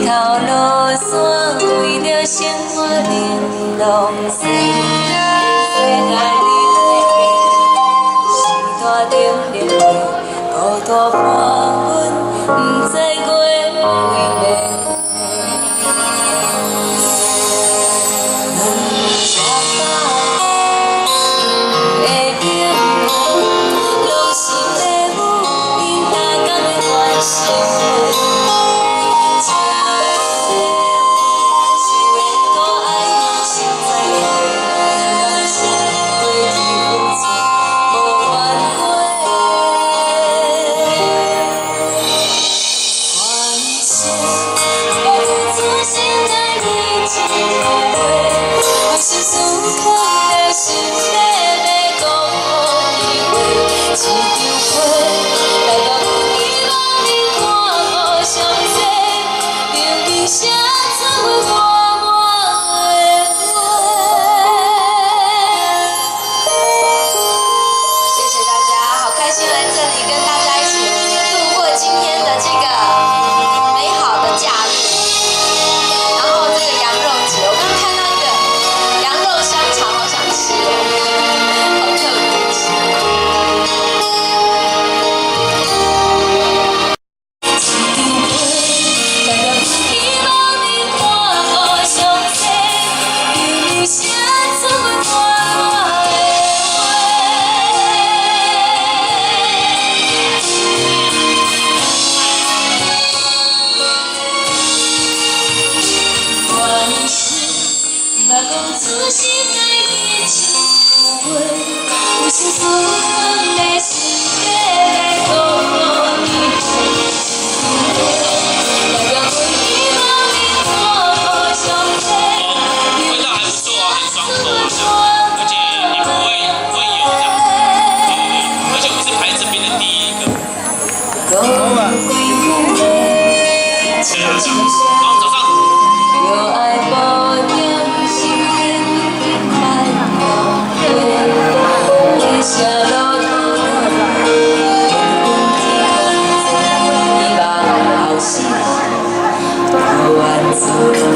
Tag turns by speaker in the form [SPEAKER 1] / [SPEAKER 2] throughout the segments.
[SPEAKER 1] 头落山，为着生活玲珑生。世界你的时代顶顶的，孤单伴阮，不知过为何。 此心爱的情话，有心思放在心底来讲予你听。代表我希望你我无相陪。
[SPEAKER 2] 味道还不错啊，很爽口啊，而且也不会油这样。而且我们是排这边的第一个。吃了这样，好，早上。
[SPEAKER 1] 有爱保养心灵快乐回，天下路途希望后世不愿做你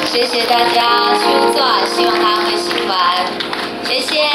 [SPEAKER 1] 谢谢大家选择，希望大家会喜欢，谢谢。